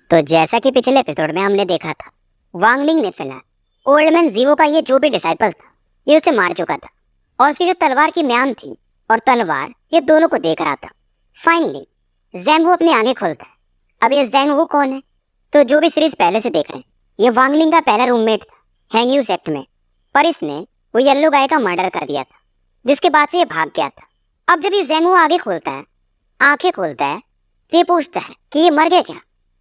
तो जैसा कि पिछले एपिसोड में हमने देखा था, वांगलिंग ने फिलहाल ओल्ड मैन जीवो का ये जो भी डिसाइपल था, ये उसे मार चुका था और उसकी जो तलवार की म्यान थी और तलवार ये दोनों को देख रहा था। फाइनली ज़ैंग वो अपनी आंखें खोलता है। अब ये ज़ैंग वो कौन है? तो जो भी सीरीज पहले से देख रहे हैं, ये वांगलिंग का पहला रूममेट था हैंगयू सेक्ट में, पर इसने वो येलो गाय का मर्डर कर दिया था, जिसके बाद से ये भाग गया था। अब जब ये ज़ैंग वो आगे खोलता है, आंखें खोलता है, तो ये पूछता है कि ये मर गया क्या?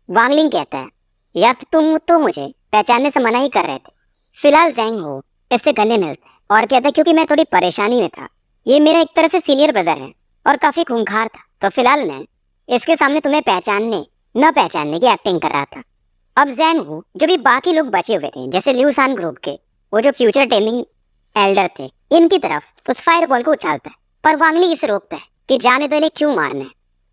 वांगलिंग कहता है, यार तुम तो मुझे पहचानने से मना ही कर रहे थे। फिलहाल ज़ैंग हो इससे गले मिलता है और कहता है क्योंकि मैं थोड़ी परेशानी में था, ये मेरा एक तरह से सीनियर ब्रदर है और काफ़ी खूंखार था, तो फिलहाल मैं इसके सामने तुम्हें पहचानने न पहचानने की एक्टिंग कर रहा था। अब ज़ैंग हो जो भी बाकी लोग बचे हुए थे, जैसे ल्यूसान ग्रुप के वो जो फ्यूचर टेलिंग एल्डर थे, इनकी तरफ उस फायर बॉल को उछालता है, पर वांगलिंग इसे रोकता है कि जाने दो, इन्हें क्यों मारना है।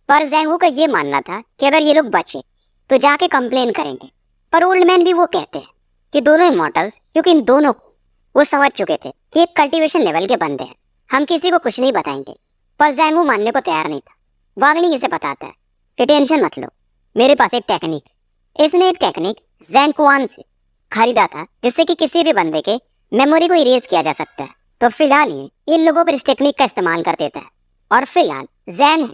पर ज़ैंग हो का ये मानना था कि अगर ये लोग बचे तो जाके कंप्लेन करेंगे, पर ओल्ड मैन भी वो कहते हैं कि दोनों इमॉर्टल्स, क्योंकि इन दोनों को वो समझ चुके थे कि एक कल्टीवेशन लेवल के बंदे हैं, हम किसी को कुछ नहीं बताएंगे। पर ज़ैंग हो मानने को तैयार नहीं था। वांगलिंग इसे बताता है कि टेंशन मत लो, मेरे पास एक टेक्निक है। इसने एक टेक्निक ज़ैंग कुआन से खरीदा था जिससे कि किसी भी बंदे के मेमोरी को इरेज किया जा सकता है। तो फिलहाल ये इन लोगों पर इस टेक्निक का इस्तेमाल कर देता है और फिलहाल ज़ैंग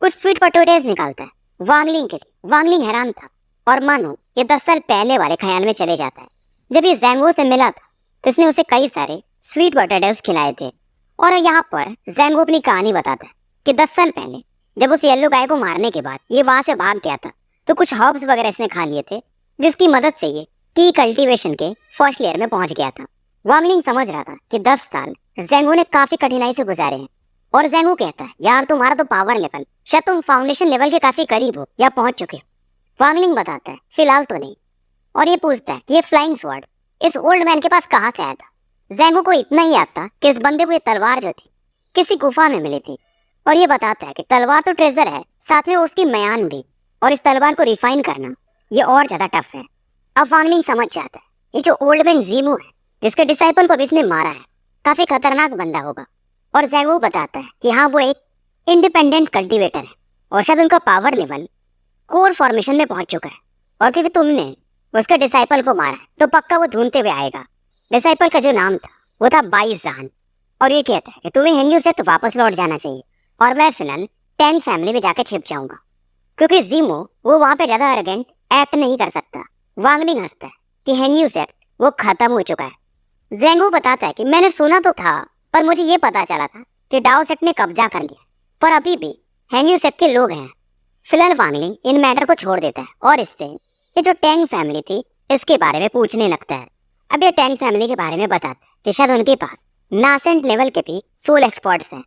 कुछ स्वीट पोटैटोज निकालता है वांगलिंग के लिए। वांगलिंग हैरान था और मानो ये 10 साल पहले वाले ख्याल में चले जाता है। जब ये ज़ैंगो से मिला था तो इसने उसे कई सारे स्वीट पोटैटोज खिलाए थे और यहाँ पर ज़ैंगो अपनी कहानी बताता है कि 10 साल पहले जब उस येलो गाय को मारने के बाद ये वहाँ से भाग गया था, तो कुछ हर्ब्स वगैरह इसने खा लिए थे, जिसकी मदद से ये टी कल्टीवेशन के फर्स्ट लेयर में पहुंच गया था। वांगलिंग समझ रहा था कि 10 साल ज़ैंगो ने काफ़ी कठिनाई से गुजारे हैं और ज़ैंगो कहता है, यार तुम्हारा तो पावर लेवल, शायद तुम फाउंडेशन लेवल के काफ़ी करीब हो या पहुंच चुके हो। वांगलिंग बताता है, फिलहाल तो नहीं, और ये पूछता है कि ये फ्लाइंग स्वॉर्ड इस ओल्ड मैन के पास कहाँ से आया था। ज़ैंगो को इतना ही याद था कि इस बंदे को ये तलवार जो थी किसी गुफा में मिली थी, और ये बताता है कि तलवार तो ट्रेजर है, साथ में उसकी म्यान भी, और इस तलवार को रिफाइन करना ये और ज़्यादा टफ है। अब वांगलिंग समझ जाता है ये जो ओल्ड मैन जीमू है, जिसके डिसाइपल को अभी इसने मारा है, काफ़ी खतरनाक बंदा होगा। और ज़ैंगो बताता है कि हाँ वो एक इंडिपेंडेंट कल्टीवेटर है और शायद उनका पावर लेवल कोर फॉर्मेशन में पहुंच चुका है, और क्योंकि तुमने उसके डिसाइपल को मारा है तो पक्का वो ढूंढते हुए आएगा। डिसाइपल का जो नाम था वो था बाइजान, और ये कहता है कि तुम्हें हैंगयू सेक्ट वापस लौट जाना चाहिए और मैं फिलहाल टैंग फैमिली में जाके छिप जाऊंगा, क्योंकि जीमो वो वहाँ पे ज़्यादा एरोगेंट एक्ट नहीं कर सकता। वांगलिंग हंसता है कि हैंगयू सेक्ट वो खत्म हो चुका है। ज़ैंगो बताता है कि मैंने सुना तो था, पर मुझे ये पता चला था कि डाओ सेक्ट ने कब्जा कर लिया, पर अभी भी हैंगयू सेक्ट के लोग हैं। फिलहाल वांगलिंग इन मैटर को छोड़ देता है और इससे ये जो टैंग फैमिली थी इसके बारे में पूछने लगता है। अब ये टैंग फैमिली के बारे में बताता है कि शायद उनके पास नासेंट लेवल के भी सोल एक्सपर्ट्स हैं,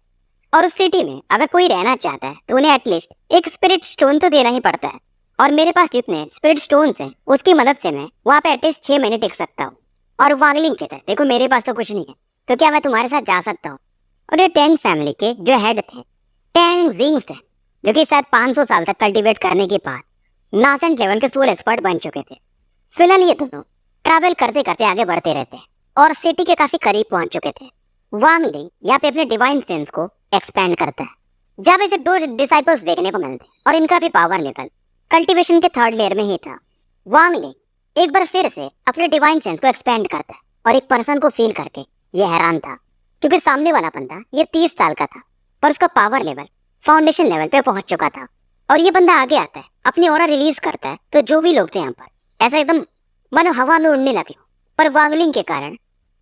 और उस सिटी में अगर कोई रहना चाहता है तो उन्हें एटलीस्ट एक स्पिरिट स्टोन तो देना ही पड़ता है, और मेरे पास जितने स्पिरिट स्टोन्स हैं उसकी मदद से मैं वहाँ पे एटलीस्ट 6 महीने टिक सकता हूँ। और वांगलिंग कहता है, देखो मेरे पास तो कुछ नहीं है, तो क्या मैं तुम्हारे साथ जा सकता हूँ? और ये टैंग फैमिली के जो हेड थे टैंग जिंग्स थे, जो कि शायद 500 साल तक कल्टीवेट करने के बाद नासेंट लेवल के सोल एक्सपर्ट बन चुके थे। फिलहाल ये दोनों ट्रैवल करते करते आगे बढ़ते रहते हैं और सिटी के काफ़ी करीब पहुंच चुके थे। वांगलिंग यहाँ पे अपने डिवाइन सेंस को एक्सपेंड करता है। जब इसे 2 डिसाइपल्स देखने को मिलते हैं और इनका भी पावर लेवल कल्टीवेशन के 3rd लेयर में ही था। वांगलिंग एक बार फिर से अपने डिवाइन सेंस को एक्सपेंड करता है और एक पर्सन को फील करके ये हैरान था, क्योंकि सामने वाला बंदा ये 30 साल का था, पर उसका पावर लेवल फाउंडेशन लेवल पे पहुंच चुका था। और ये बंदा आगे आता है, अपनी ऑरा रिलीज करता है, तो जो भी लोग थे यहाँ पर ऐसा एकदम मानो हवा में उड़ने लगे। पर वांगलिंग के कारण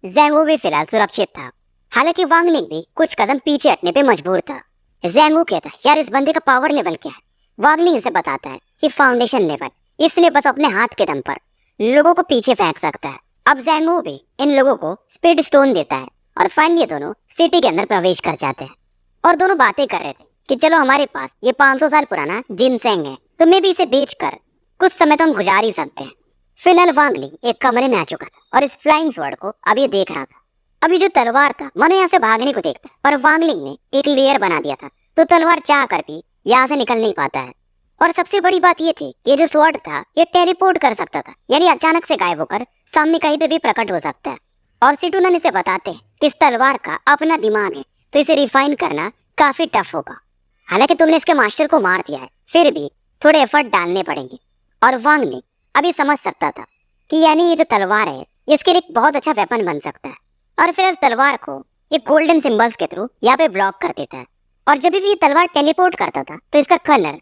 ज़ैंगो भी फिलहाल सुरक्षित था, हालांकि वांगलिंग भी कुछ कदम पीछे हटने पे मजबूर था। ज़ैंगो कहता है, यार इस बंदे का पावर लेवल क्या है? वांगलिंग इसे बताता है कि फाउंडेशन लेवल, इसने बस अपने हाथ के दम पर लोगों को पीछे फेंक सकता है। अब ज़ैंगो भी इन लोगों को स्पिरिट स्टोन देता है और फाइनली दोनों सिटी के अंदर प्रवेश कर जाते हैं और दोनों बातें कर रहे थे कि चलो हमारे पास ये 500 साल पुराना जिनसेंग है, तो मैं भी इसे बेचकर कुछ समय तो हम गुजार ही सकते हैं। फिलहाल वांगलिंग एक कमरे में आ चुका था और इस फ्लाइंग स्वॉर्ड को अब ये देख रहा था। अभी जो तलवार था मानो यहाँ से भागने को देखता, पर वांगलिंग ने एक लेयर बना दिया था, तो तलवार चाह कर भी यहाँ से निकल नहीं पाता है। और सबसे बड़ी बात ये थी, ये जो स्वॉर्ड था ये टेलीपोर्ट कर सकता था, यानी अचानक से गायब होकर सामने कहीं पे भी प्रकट हो सकता है। और सिटूनन इसे बताते हैं कि इस तलवार का अपना दिमाग है, तो इसे रिफाइन करना काफी टफ होगा। हालांकि तुमने इसके मास्टर को मार दिया है, फिर भी थोड़े एफर्ट डालने पड़ेंगे। और वांग लिंग अभी समझ सकता था कि यानी ये जो तलवार है ये इसके लिए एक बहुत अच्छा वेपन बन सकता है। और फिर इस तलवार को ये गोल्डन सिंबल्स के थ्रू यहाँ पे ब्लॉक कर देता है। और जब भी ये तलवार टेलीपोर्ट करता था तो इसका कलर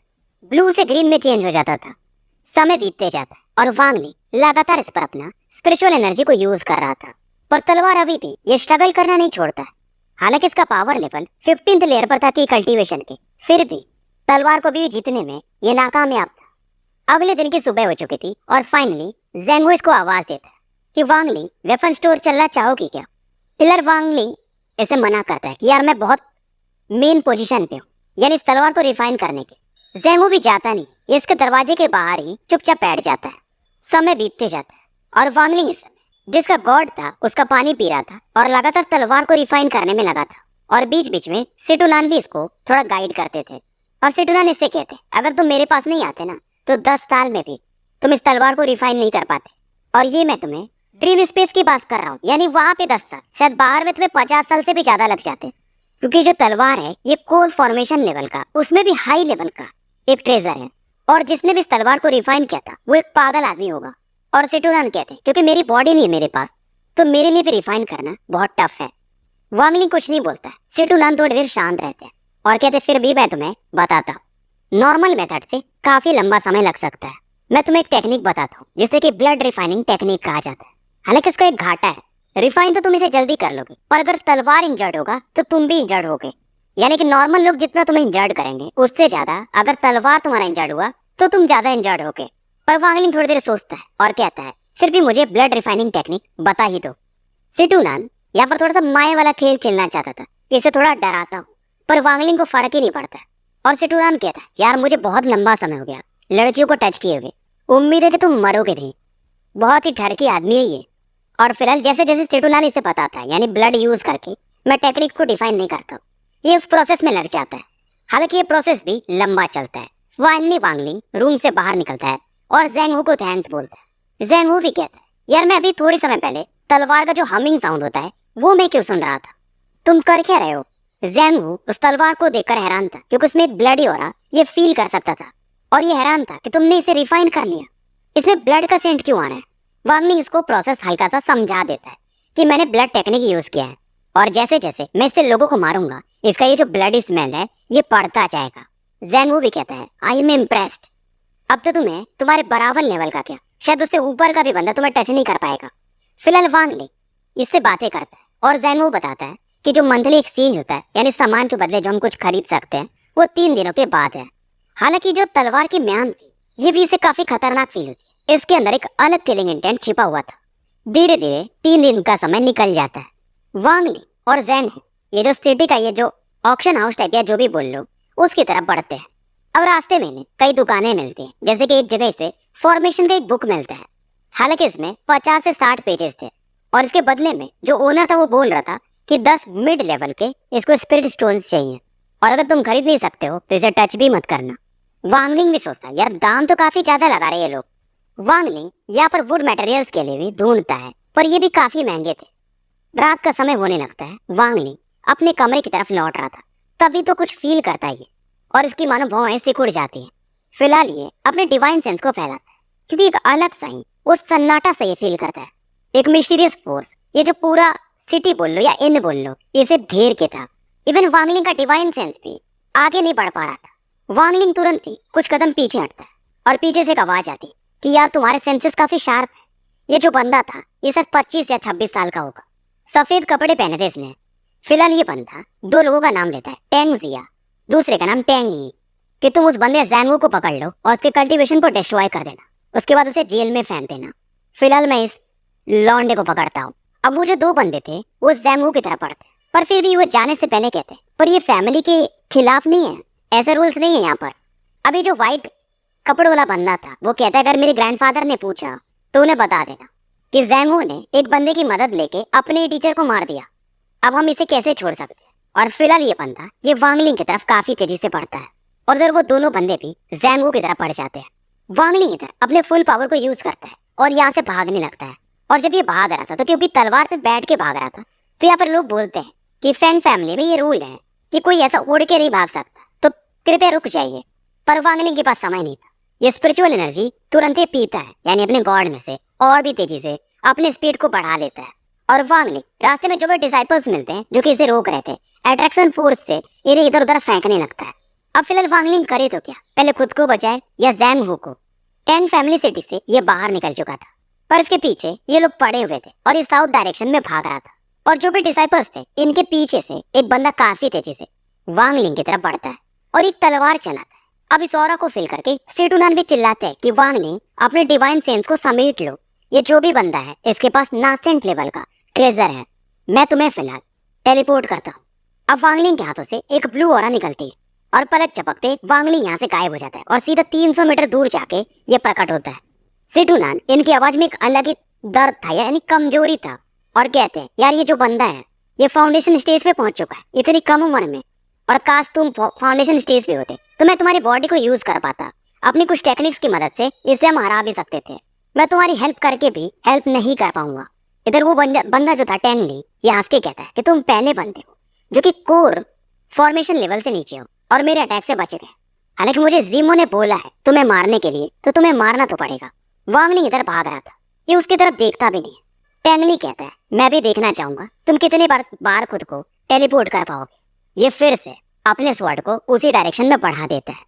ब्लू से ग्रीन में चेंज हो जाता था। समय बीतते जाता है और वांग लिंग लगातार इस पर अपना स्पिरिचुअल एनर्जी को यूज कर रहा था, पर तलवार अभी भी ये स्ट्रगल करना नहीं छोड़ता है। हालांकि इसका पावर लेवल 15th लेयर पर था कि कल्टीवेशन के, फिर भी तलवार को भी जीतने में ये नाकामयाब था। अगले दिन की सुबह हो चुकी थी और फाइनली ज़ेंग इसको आवाज देता है कि वांग लिंग वेपन स्टोर चलना चाहोगी क्या। पिलर वांग लिंग इसे मना करता है कि यार मैं बहुत मेन पोजीशन पे हूँ, यानी इस तलवार को रिफाइन करने के। ज़ेंग भी जाता नहीं, ये इसके दरवाजे के बाहर ही चुपचाप बैठ जाता है। समय बीतते जाता है और वांग लिंग इस समय जिसका गॉड था उसका पानी पी रहा था और लगातार तलवार को रिफाइन करने में लगा था। और बीच बीच में सिटुनान भी इसको थोड़ा गाइड करते थे और सिटुनान इससे कहते अगर तुम मेरे पास नहीं आते ना तो 10 साल में भी तुम इस तलवार को रिफाइन नहीं कर पाते। और ये मैं तुम्हें ड्रीम स्पेस की बात कर रहा हूँ, यानी वहां पे 10 साल, शायद बाहर में तुम्हें 50 साल से भी ज्यादा लग जाते, क्योंकि जो तलवार है ये कोर फॉर्मेशन लेवल का, उसमें भी हाई लेवल का एक ट्रेजर है। और जिसने भी इस तलवार को रिफाइन किया था वो एक पागल आदमी होगा। और सिटुनान कहते हैं क्योंकि मेरी बॉडी नहीं है मेरे पास, तो मेरे लिए भी रिफाइन करना बहुत टफ है। वांग लिंग कुछ नहीं बोलता है। सिटुनान थोड़ी देर शांत रहते हैं और कहते फिर भी मैं तुम्हें बताता हूँ, नॉर्मल मेथड से काफी लंबा समय लग सकता है। मैं तुम्हें एक टेक्निक बताता हूँ जिसे कि ब्लड रिफाइनिंग टेक्निक कहा जाता है। हालांकि उसका एक घाटा है, रिफाइन तो तुम इसे जल्दी कर लोगे, पर अगर तलवार इंजर्ड होगा तो तुम भी इंजर्ड होगे। यानी कि नॉर्मल लोग जितना तुम्हें इंजर्ड करेंगे उससे ज्यादा अगर तलवार तुम्हारा इंजर्ड हुआ तो तुम ज्यादा इंजर्ड होगे। पर वांग लिंग थोड़ी देर सोचता है और कहता है फिर भी मुझे ब्लड रिफाइनिंग टेक्निक बता ही दो। सिटुनान यहाँ पर थोड़ा सा माया वाला खेल खेलना चाहता था कि इसे थोड़ा डराता हूँ, पर वांग लिंग को फर्क ही नहीं पड़ता। और सिटुनान कहता है यार मुझे बहुत लंबा समय हो गया लड़कियों को टच किए हुए, उम्मीद है कि तुम मरोगे नहीं, बहुत ही डर के आदमी है ये। और फिलहाल जैसे जैसे सिटुनान इसे पता था यानी ब्लड यूज करके मैं टेक्निक को डिफाइन नहीं करता हूँ, ये उस प्रोसेस में लग जाता है। हालांकि ये प्रोसेस भी लंबा चलता है। फाइनली वांग लिंग रूम से बाहर निकलता है और ज़ेंग हू को थैंक्स बोलता है। ज़ेंग हू भी कहता है यार मैं अभी थोड़ी समय पहले तलवार का जो हमिंग साउंड होता है वो मैं क्यों सुन रहा था, तुम कर क्या रहे हो। ज़ेंग हू उस तलवार को देखकर हैरान था क्योंकि उसमें एक ब्लड ही ऑरा ये फील कर सकता था और ये हैरान था कि तुमने इसे रिफाइन कर लिया, इसमें ब्लड का सेंट क्यों आ रहा है। वांग लिंग इसको प्रोसेस हल्का सा समझा देता है कि मैंने ब्लड टेक्निक यूज किया है और जैसे जैसे मैं इससे लोगों को मारूंगा इसका ये जो ब्लडी स्मेल है ये बढ़ता जाएगा। ज़ेंग हू भी कहता है आई एम इम्प्रेस्ड, अब तो तुम्हें तुम्हारे बराबर लेवल का क्या शायद उससे ऊपर का भी बंदा तुम्हें टच नहीं कर पाएगा। फिलहाल वांग लिंग इससे बातें करता है और ज़ेंग हू बताता है कि जो मंथली एक्सचेंज होता है यानी सामान के बदले जो हम कुछ खरीद सकते हैं वो 3 दिनों के बाद है। हालांकि जो तलवार की म्यान थी ये भी इसे काफी खतरनाक फील होती है, इसके अंदर एक अलग किलिंग इंटेंट छिपा हुआ था। धीरे धीरे 3 दिन का समय निकल जाता है। वांग लिंग और ज़ेंग हू ये जो सिटी का ये जो ऑक्शन हाउस टाइप या जो भी बोल लो उसकी तरफ बढ़ते हैं। अब रास्ते में कई दुकानें मिलती हैं, जैसे कि एक जगह से फॉर्मेशन का एक बुक मिलता है। हालांकि इसमें 50 से 60 पेजेस थे और इसके बदले में जो ओनर था वो बोल रहा था कि 10 मिड लेवल के इसको स्पिरिट स्टोन्स चाहिए और अगर तुम खरीद नहीं सकते हो तो इसे टच भी मत करना। वांग लिंग भी सोचता यार दाम तो काफी ज्यादा लगा रहे हैं लोग। वांग लिंग यहाँ पर वुड मटेरियल्स के लिए भी ढूंढता है पर ये भी काफी महंगे थे। रात का समय होने लगता है। वांग लिंग अपने कमरे की तरफ लौट रहा था, तभी तो कुछ फील करता है और इसकी मानो भौहें सिकुड़ जाती हैं। फिलहाल ये अपने डिवाइन सेंस को फैलाता है क्योंकि एक अलग सा ही उस सन्नाटा से ये फील करता है, एक मिस्टीरियस फोर्स ये जो पूरा सिटी बोल लो या इन बोल लो इसे घेर के था। इवन वांग लिंग का डिवाइन सेंस भी आगे नहीं बढ़ पा रहा था। वांग लिंग तुरंत ही कुछ कदम पीछे हटता है और पीछे से एक आवाज आती कि यार तुम्हारे सेंसेस काफी शार्प है। ये जो बंदा था ये सिर्फ 25 या 26 साल का होगा, सफेद कपड़े पहने थे इसने। फिलहाल ये बंदा 2 लोगों का नाम लेता है, टेंग जिया, दूसरे का नाम टेंग ही, कि तुम उस बंदे ज़ेंग हू को पकड़ लो और उसके कल्टीवेशन को डिस्ट्रॉय कर देना, उसके बाद उसे जेल में फेंक देना। फिलहाल मैं इस लौंडे को पकड़ता हूँ। अब वो जो 2 बंदे थे वो ज़ेंग हू की तरफ पड़ते पर फिर भी वो जाने से पहले कहते पर ये फैमिली के खिलाफ नहीं है, ऐसे रूल्स नहीं है यहाँ पर। अभी जो वाइट कपड़ों वाला बंदा था वो कहता है अगर मेरे ग्रैंडफादर ने पूछा तो उन्हें बता देना कि ज़ेंग हू ने एक बंदे की मदद लेके अपने टीचर को मार दिया, अब हम इसे कैसे छोड़ सकते हैं। और फिलहाल ये बंदा ये वांग लिंग की तरफ काफी तेजी से बढ़ता है और उधर वो दोनों बंदे भी ज़ेंग हू की तरफ बढ़ जाते हैं। वांग लिंग इधर अपने फुल पावर को यूज करता है और यहाँ से भागने लगता है। और जब ये भाग रहा था तो क्योंकि तलवार पे बैठ के भाग रहा था तो यहाँ पर लोग बोलते हैं कि फैंग फैमिली में ये रूल है कि कोई ऐसा उड़ के नहीं भाग सकता, तो कृपया रुक जाइए। पर वांग लिंग के पास समय नहीं था, ये स्पिरिचुअल एनर्जी तुरंत ही पीता है, यानी अपने गॉड में से, और भी तेजी से अपने स्पीड को बढ़ा लेता है। और वांगलिंग रास्ते में जो भी डिसाइपल्स मिलते हैं जो कि इसे रोक रहे थे, अट्रैक्शन फोर्स से इन्हें इधर उधर फेंकने लगता है। अब फिलहाल वांगलिंग करे तो क्या, पहले खुद को बचाए या जैंग हो को? टैंग फैमिली सिटी से ये बाहर निकल चुका था, पर इसके पीछे ये लोग पड़े हुए थे और ये साउथ डायरेक्शन में भाग रहा था। और जो भी डिसाइपल्स थे, इनके पीछे से एक बंदा काफी तेजी से वांगलिंग की तरफ बढ़ता है और एक तलवार चलाता है। अब इस ऑरा को फिल करके सेटुनान भी चिल्लाते हैं कि वांगलिंग अपने डिवाइन सेंस को समेट लो, ये जो भी बंदा है इसके पास नासेंट लेवल का ट्रेजर है, मैं तुम्हें फिलहाल टेलीपोर्ट करता हूँ। अब वांगलिंग के हाथों से एक ब्लू ऑरा निकलती है और पलक चपकते वांगलिंग यहाँ से गायब हो जाता है और सीधा 300 मीटर दूर जाके ये प्रकट होता है। सेटुनान इनकी आवाज में एक अलग ही दर्द था, यानी कमजोरी था, और कहते हैं यार ये जो बंदा है ये फाउंडेशन स्टेज पे पहुंच चुका है इतनी कम उम्र में, और काश तुम फाउंडेशन स्टेज पे होते तो मैं तुम्हारी बॉडी को यूज कर पाता। अपनी कुछ टेक्निक्स की मदद से इसे हम हरा भी सकते थे, मैं तुम्हारी हेल्प करके भी हेल्प नहीं कर पाऊंगा। इधर वो बंदा जो था टैंग ली, ये हंस के कहता है कि तुम पहले बंदे हो जो कि कोर फॉर्मेशन लेवल से नीचे हो और मेरे अटैक से बच गए। हालांकि मुझे जीमो ने बोला है तुम्हें मारने के लिए, तो तुम्हें मारना तो पड़ेगा। वांगलिंग इधर भाग रहा था, ये उसकी तरफ देखता भी नहीं। टैंगली कहता है मैं भी देखना चाहूंगा तुम कितने बार खुद को टेलीपोर्ट कर पाओगे। ये फिर से अपने स्वॉर्ड को उसी डायरेक्शन में बढ़ा देता है।